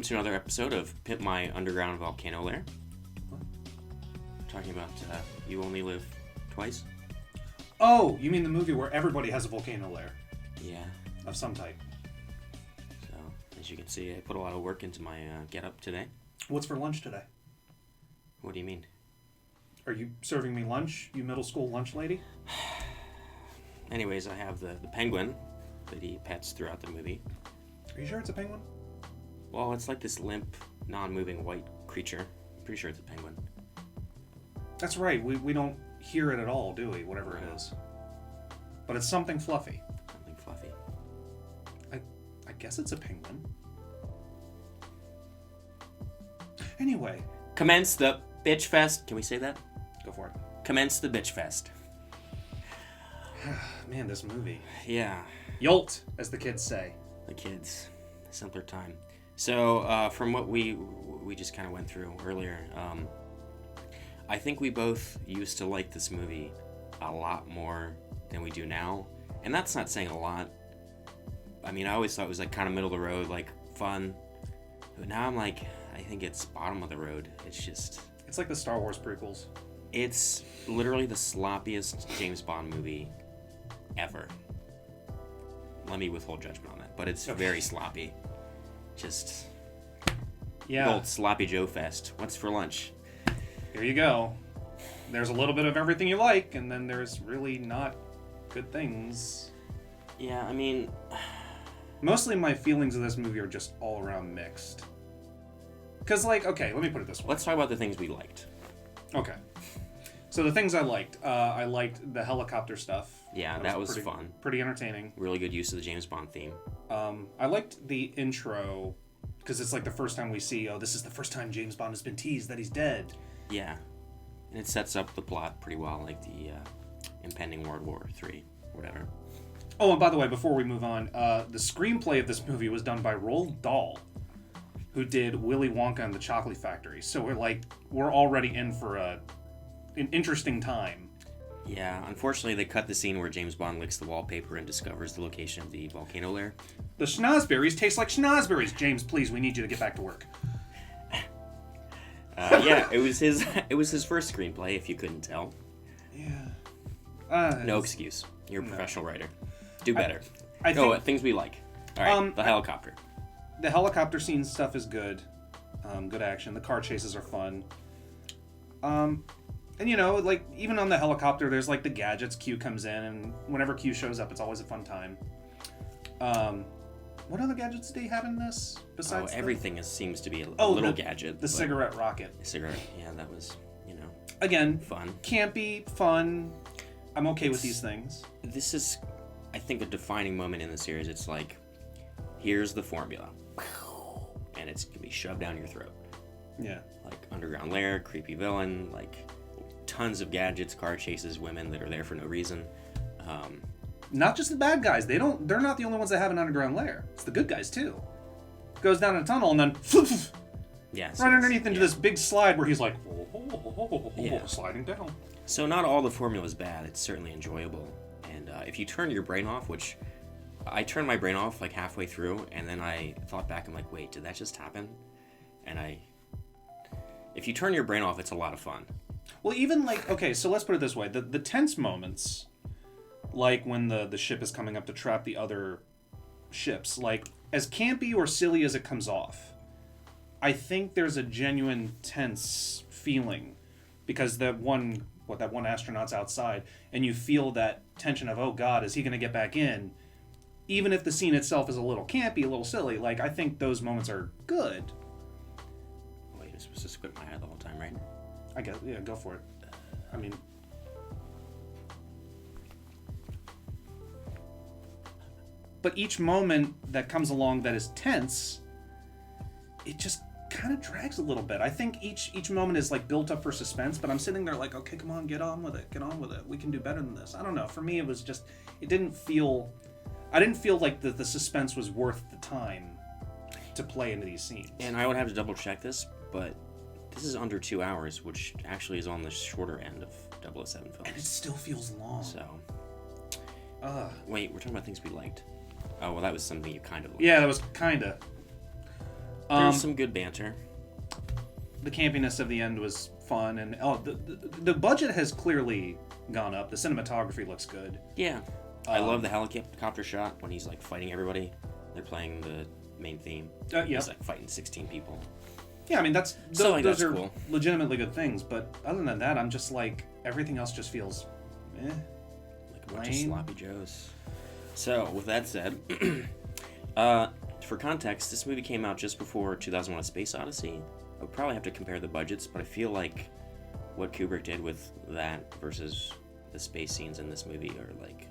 to another episode of Pimp My Underground Volcano Lair. Talking about You Only Live Twice. Oh, you mean the movie where everybody has a volcano lair? Yeah. Of some type. So, as you can see, I put a lot of work into my get-up today. What's for lunch today? What do you mean? Are you serving me lunch, you middle school lunch lady? Anyways, I have the penguin that he pets throughout the movie. Are you sure it's a penguin? Well, it's like this limp, non-moving white creature. I'm pretty sure it's a penguin. That's right. We don't hear it at all, do we? Whatever it is. But it's something fluffy. Something fluffy. I guess it's a penguin. Anyway. Commence the bitch fest. Can we say that? Go for it. Commence the bitch fest. Man, this movie. Yeah. Yolt, as the kids say. The kids. Simpler time. So, from what we just kind of went through earlier, I think we both used to like this movie a lot more than we do now. And that's not saying a lot. I mean, I always thought it was like kind of middle of the road, like fun. But now I'm like, I think it's bottom of the road. It's just... It's like the Star Wars prequels. It's literally the sloppiest James Bond movie ever. Let me withhold judgment on that, but it's very sloppy. Just... Yeah. Old Sloppy Joe Fest. What's for lunch? Here you go. There's a little bit of everything you like, and then there's really not good things. Yeah, I mean... Mostly my feelings of this movie are just all around mixed. Because, like, okay, let me put it this way. Let's talk about the things we liked. Okay. So the things I liked the helicopter stuff. Yeah, that was fun. Pretty entertaining. Really good use of the James Bond theme. I liked the intro, because it's like the first time we see, this is the first time James Bond has been teased that he's dead. Yeah. And it sets up the plot pretty well, like the impending World War III, whatever. Oh, and by the way, before we move on, the screenplay of this movie was done by Roald Dahl, who did Willy Wonka and the Chocolate Factory. So we're already in for an interesting time. Yeah, unfortunately, they cut the scene where James Bond licks the wallpaper and discovers the location of the volcano lair. The schnozberries taste like schnozberries. James, please, we need you to get back to work. Yeah, it was his first screenplay, if you couldn't tell. Yeah. No excuse. You're a professional writer. Do better. I think, things we like. All right, the helicopter. The helicopter scene stuff is good. Good action. The car chases are fun. And like even on the helicopter, there's like the gadgets. Q comes in, and whenever Q shows up, it's always a fun time. What other gadgets did he have in this? Besides everything seems to be a little gadget. The cigarette rocket. The cigarette, yeah, that was, again, fun. Campy, fun. I'm okay with these things. This is, I think, a defining moment in the series. It's like, here's the formula. And it's going to be shoved down your throat. Yeah. Like underground lair, creepy villain, like tons of gadgets, car chases, women that are there for no reason. Not just the bad guys. They're not the only ones that have an underground lair. It's the good guys too. Goes down a tunnel and then right underneath into this big slide where he's like sliding down. So not all the formula is bad. It's certainly enjoyable. And if you turn your brain off, which I turned my brain off like halfway through, and then I thought back, I'm like, wait, did that just happen? And if you turn your brain off, it's a lot of fun. Well, even like, okay, so let's put it this way. The tense moments, like when the ship is coming up to trap the other ships, like as campy or silly as it comes off, I think there's a genuine tense feeling because that one astronaut's outside and you feel that tension of, oh God, is he going to get back in? Even if the scene itself is a little campy, a little silly, like I think those moments are good. Wait, you're supposed to squint my eye the whole time, right? I guess, yeah, go for it. I mean... But each moment that comes along that is tense, it just kind of drags a little bit. I think each moment is like built up for suspense, but I'm sitting there like, okay, come on, get on with it. We can do better than this. I don't know. For me, it was just, I didn't feel like the suspense was worth the time to play into these scenes. And I would have to double check this, but this is under 2 hours, which actually is on the shorter end of 007 films. And it still feels long. So, wait, we're talking about things we liked. Oh, well, that was something you kind of liked. Yeah, that was kind of. There's some good banter. The campiness of the end was fun, and the budget has clearly gone up. The cinematography looks good. Yeah. I love the helicopter shot when he's like fighting everybody. They're playing the main theme. Yeah. He's like fighting 16 people. Yeah, I mean those are cool. legitimately good things, but other than that, I'm just like everything else just feels like a bunch of sloppy joes. So, with that said, for context, this movie came out just before 2001: A Space Odyssey. I would probably have to compare the budgets, but I feel like what Kubrick did with that versus the space scenes in this movie are like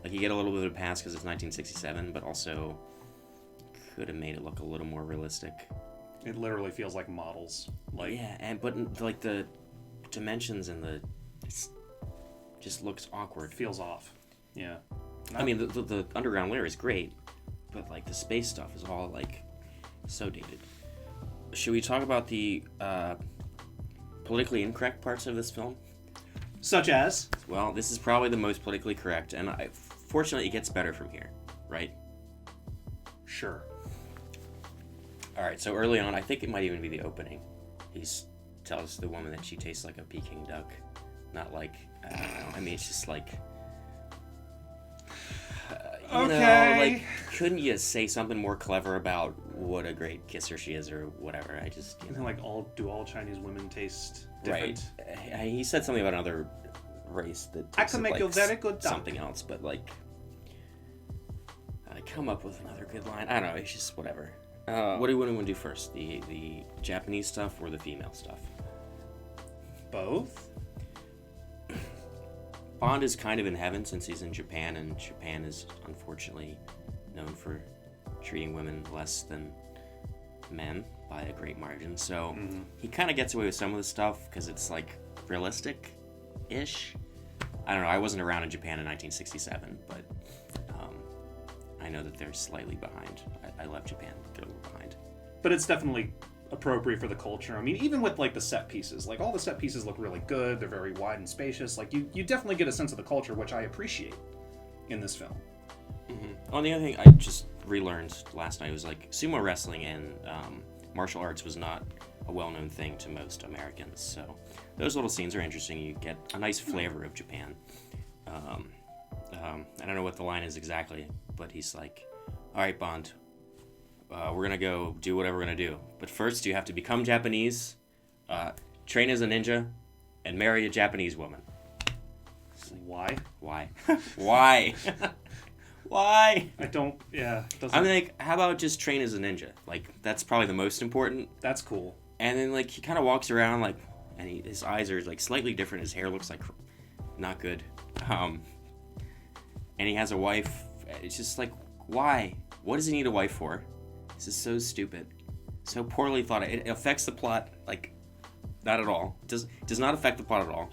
you get a little bit of a pass because it's 1967, but also could have made it look a little more realistic. It literally feels like models. But like the dimensions and it just looks awkward. Feels off. Yeah. I mean, the underground layer is great, but like the space stuff is all like so dated. Should we talk about the politically incorrect parts of this film? Such as? Well, this is probably the most politically correct, and fortunately it gets better from here, right? Sure. Alright, so early on, I think it might even be the opening. He tells the woman that she tastes like a Peking duck. Not like, I don't know, I mean, it's just like... like, couldn't you say something more clever about what a great kisser she is or whatever? I just... And like, do all Chinese women taste different? Right. He said something about another race that I can make like a very good duck. Something else, but like... I come up with another good line. I don't know, it's just whatever. What do we want to do first? The Japanese stuff or the female stuff? Both? Bond is kind of in heaven since he's in Japan, and Japan is unfortunately known for treating women less than men by a great margin. So he kind of gets away with some of the stuff because it's like realistic-ish. I don't know. I wasn't around in Japan in 1967, but I know that they're slightly behind. I left Japan, but they're a little behind. But it's definitely appropriate for the culture. I mean, even with like the set pieces, like all the set pieces look really good. They're very wide and spacious. Like you definitely get a sense of the culture, which I appreciate in this film. Oh, the other thing I just relearned last night was like sumo wrestling and martial arts was not a well-known thing to most Americans. So those little scenes are interesting. You get a nice flavor of Japan. I don't know what the line is exactly, but he's like, all right, Bond, we're going to go do whatever we're going to do. But first, you have to become Japanese, train as a ninja, and marry a Japanese woman. Why? Why? Why? Why? I don't, yeah. I'm like, how about just train as a ninja? Like, that's probably the most important. That's cool. And then, like, he kind of walks around, like, and his eyes are, like, slightly different. His hair looks like not good. And he has a wife. It's just like, why? What does he need a wife for? This is so stupid. So poorly thought. It affects the plot, like, not at all. It does not affect the plot at all.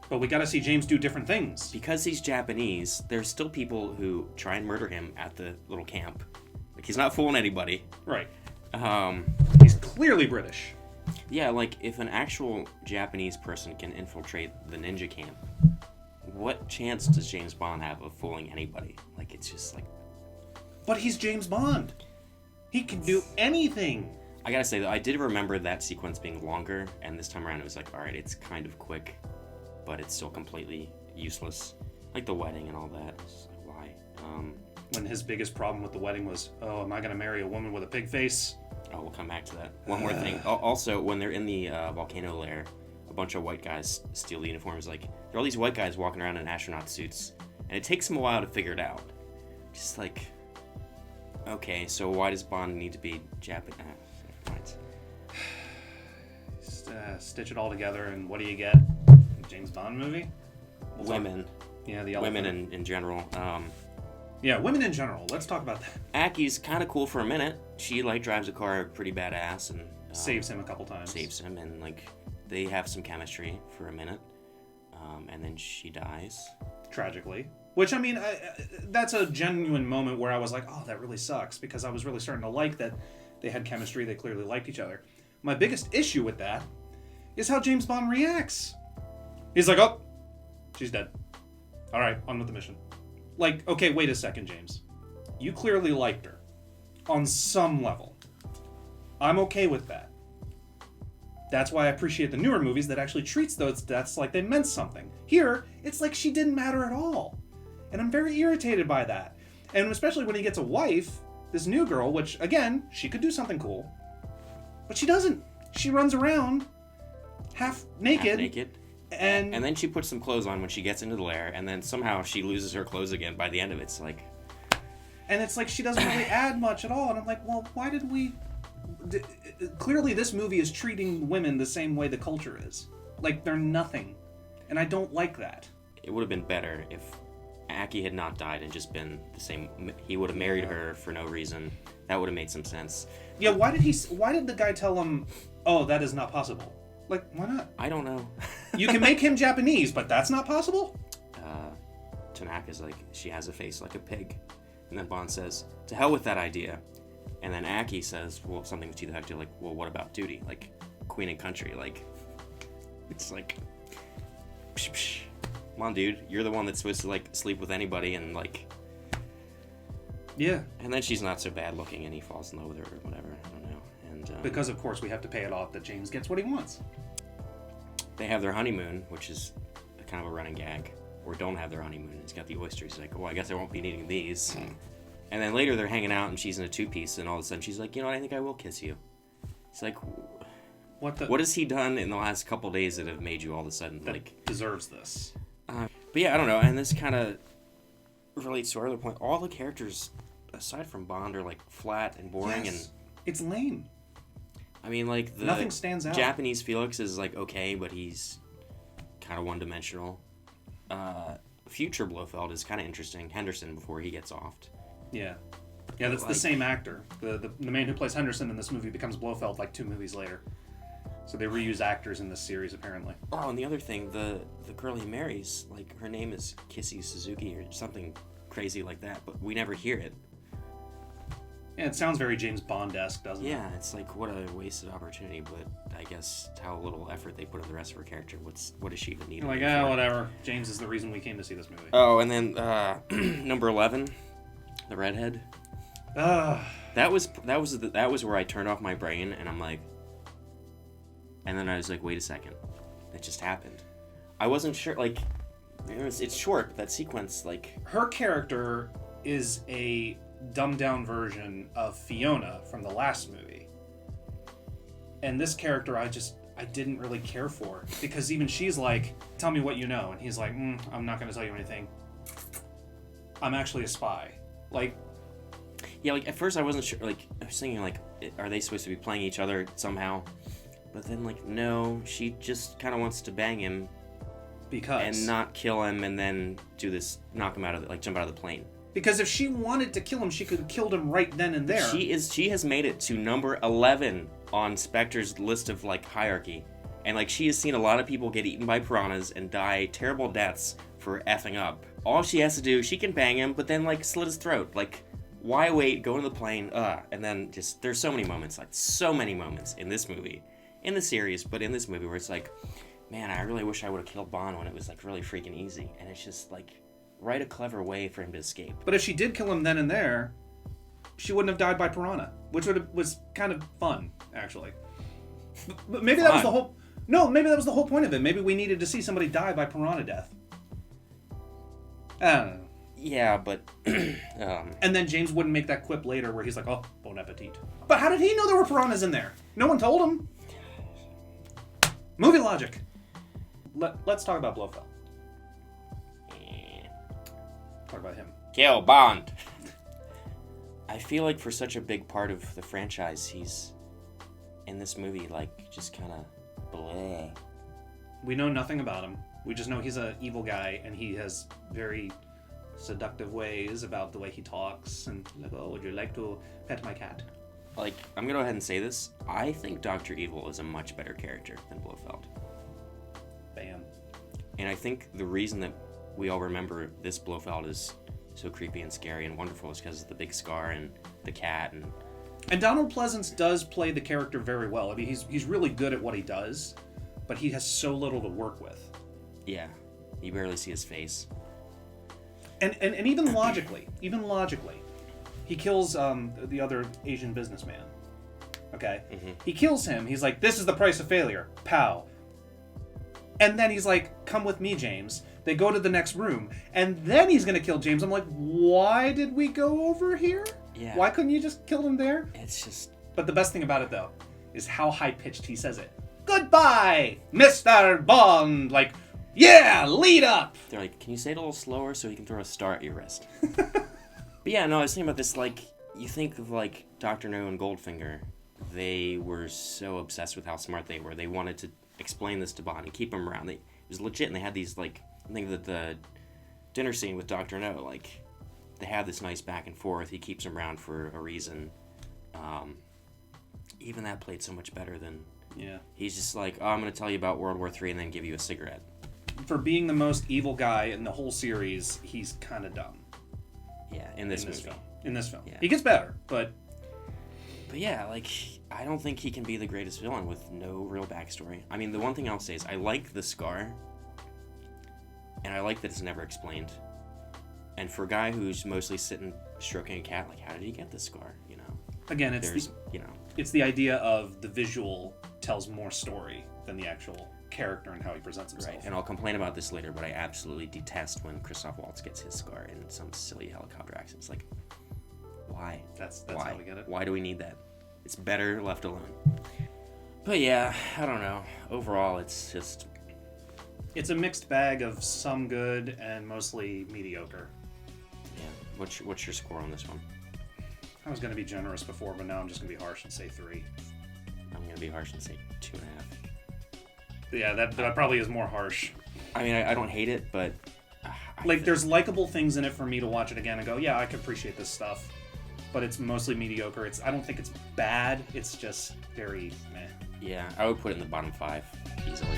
But we gotta see James do different things. Because he's Japanese, there's still people who try and murder him at the little camp. Like, he's not fooling anybody. Right. He's clearly British. Yeah, like, if an actual Japanese person can infiltrate the ninja camp, what chance does James Bond have of fooling anybody? Like, it's just like... But he's James Bond. He can do anything. I gotta say, though, I did remember that sequence being longer, and this time around it was like, alright, it's kind of quick, but it's still completely useless. Like the wedding and all that. It's like, why? When his biggest problem with the wedding was, oh, am I gonna marry a woman with a pig face? Oh, we'll come back to that. One more thing. Also, when they're in the volcano lair, a bunch of white guys steal the uniforms. Like, there are all these white guys walking around in astronaut suits, and it takes them a while to figure it out. Just like, okay, so why does Bond need to be Japanese? Stitch it all together, and what do you get? A James Bond movie? Women. Yeah, the women in general. Yeah, women in general. Let's talk about that. Aki's kind of cool for a minute. She like drives a car pretty badass and saves him a couple times. Saves him, and like they have some chemistry for a minute, and then she dies tragically. Which, I mean, that's a genuine moment where I was like, oh, that really sucks, because I was really starting to like that they had chemistry. They clearly liked each other. My biggest issue with that is how James Bond reacts. He's like, oh, she's dead. All right, on with the mission. Like, okay, wait a second, James. You clearly liked her. on some level. I'm okay with that. That's why I appreciate the newer movies that actually treats those deaths like they meant something. Here, it's like she didn't matter at all. And I'm very irritated by that. And especially when he gets a wife, this new girl, which, again, she could do something cool. But she doesn't. She runs around half naked. And then she puts some clothes on when she gets into the lair, and then somehow she loses her clothes again by the end of it. It's like... And it's like she doesn't really add much at all. And I'm like, well, why did we... Clearly this movie is treating women the same way the culture is. Like, they're nothing. And I don't like that. It would have been better if Aki had not died and just been the same. He would have married her for no reason. That would have made some sense. Yeah, why did the guy tell him, oh, that is not possible? Like, why not? I don't know. You can make him Japanese, but that's not possible? Tanaka's like, she has a face like a pig. And then Bond says, to hell with that idea. And then Aki says, well, something to the effect of like, well, what about duty? Like, queen and country. Like, it's like, psh, psh. Come on, dude. You're the one that's supposed to, like, sleep with anybody and, like... Yeah. And then she's not so bad looking and he falls in love with her or whatever. I don't know. And because, of course, we have to pay it off that James gets what he wants. They have their honeymoon, which is kind of a running gag. Or don't have their honeymoon. He's got the oysters. He's like, well, I guess I won't be needing these. And then later they're hanging out and she's in a two-piece and all of a sudden she's like, you know what, I think I will kiss you. It's like... What has he done in the last couple days that have made you all of a sudden, that like... deserves this. But yeah, I don't know, and this kind of relates to our other point. All the characters, aside from Bond, are, like, flat and boring, and... It's lame. I mean, like, the... Nothing stands out. Japanese Felix is, like, okay, but he's kind of one-dimensional. Future Blofeld is kind of interesting. Henderson, before he gets offed. Yeah. Yeah, that's the same actor. The man who plays Henderson in this movie becomes Blofeld, like, 2 movies later. So they reuse actors in this series, apparently. Oh, and the other thing, the girl he marries, like, her name is Kissy Suzuki or something crazy like that, but we never hear it. Yeah, it sounds very James Bond-esque, doesn't it? Yeah, it's like, what a wasted opportunity, but I guess how little effort they put into the rest of her character. What does she even need? You're like, whatever. James is the reason we came to see this movie. Oh, and then number 11, the redhead. That was where I turned off my brain, and I'm like... And then I was like, wait a second. It just happened. I wasn't sure, like... It's short, but that sequence, like... Her character is a dumbed-down version of Fiona from the last movie. And this character, I didn't really care for. Because even she's like, tell me what you know. And he's like, I'm not going to tell you anything. I'm actually a spy. Like... Yeah, like, at first I wasn't sure, like, I was thinking, like, are they supposed to be playing each other somehow? But then, like, no, she just kind of wants to bang him. Because. And not kill him and then do this, knock him out of, jump out of the plane. Because if she wanted to kill him, she could have killed him right then and there. She has made it to number 11 on Spectre's list of, like, hierarchy. And, like, she has seen a lot of people get eaten by piranhas and die terrible deaths for effing up. All she has to do, she can bang him, but then, like, slit his throat. Like, why wait, go to the plane, and then just, there's so many moments in this movie. In the series, but in this movie where it's like, man, I really wish I would have killed Bond when it was, like, really freaking easy. And it's just, like, write a clever way for him to escape. But if she did kill him then and there, she wouldn't have died by piranha, which was kind of fun, actually. But maybe that was the whole... No, maybe that was the whole point of it. Maybe we needed to see somebody die by piranha death. I don't know. Yeah, but... And then James wouldn't make that quip later where he's like, oh, bon appetit. But how did he know there were piranhas in there? No one told him. Movie logic. Let's talk about Blofeld. Talk about him. Kill Bond. I feel like for such a big part of the franchise, he's in this movie, like, just kind of bleh. We know nothing about him. We just know he's an evil guy, and he has very seductive ways about the way he talks, and like, oh, would you like to pet my cat? Like, I'm gonna go ahead and say this. I think Dr. Evil is a much better character than Blofeld. Bam. And I think the reason that we all remember this Blofeld is so creepy and scary and wonderful is because of the big scar and the cat and Donald Pleasance does play the character very well. I mean, he's really good at what he does, but he has so little to work with. Yeah, you barely see his face. And even logically, He kills the other Asian businessman. Okay? Mm-hmm. He kills him. He's like, this is the price of failure. Pow. And then he's like, come with me, James. They go to the next room. And then he's going to kill James. I'm like, why did we go over here? Yeah. Why couldn't you just kill him there? It's just... But the best thing about it, though, is how high-pitched he says it. Goodbye, Mr. Bond! Like, yeah, lead up! They're like, can you say it a little slower so he can throw a star at your wrist? But yeah, no, I was thinking about this, like, you think of, like, Dr. No and Goldfinger. They were so obsessed with how smart they were. They wanted to explain this to Bond and keep him around. It was legit, and they had these, like, I think that the dinner scene with Dr. No, like, they have this nice back and forth. He keeps him around for a reason. Even that played so much better than... Yeah. He's just like, oh, I'm going to tell you about World War III and then give you a cigarette. For being the most evil guy in the whole series, he's kind of dumb. Yeah, in this movie. Film. In this film. Yeah. He gets better, but... But yeah, like, I don't think he can be the greatest villain with no real backstory. I mean, the one thing I'll say is I like the scar, and I like that it's never explained. And for a guy who's mostly sitting stroking a cat, like, how did he get this scar, you know? Again, it's the idea of the visual tells more story than the actual character and how he presents himself. Right, and I'll complain about this later, but I absolutely detest when Christoph Waltz gets his scar in some silly helicopter accident. It's like, why? That's why? how we get it. Why do we need that? It's better left alone. But yeah, I don't know. Overall, it's just... It's a mixed bag of some good and mostly mediocre. Yeah. What's your score on this one? I was going to be generous before, but now I'm just going to be harsh and say 3. I'm going to be harsh and say 2.5. Yeah, that probably is more harsh. I mean, I don't hate it, but... there's likable things in it for me to watch it again and go, yeah, I could appreciate this stuff. But it's mostly mediocre. I don't think it's bad. It's just very meh. Yeah, I would put it in the bottom 5 easily.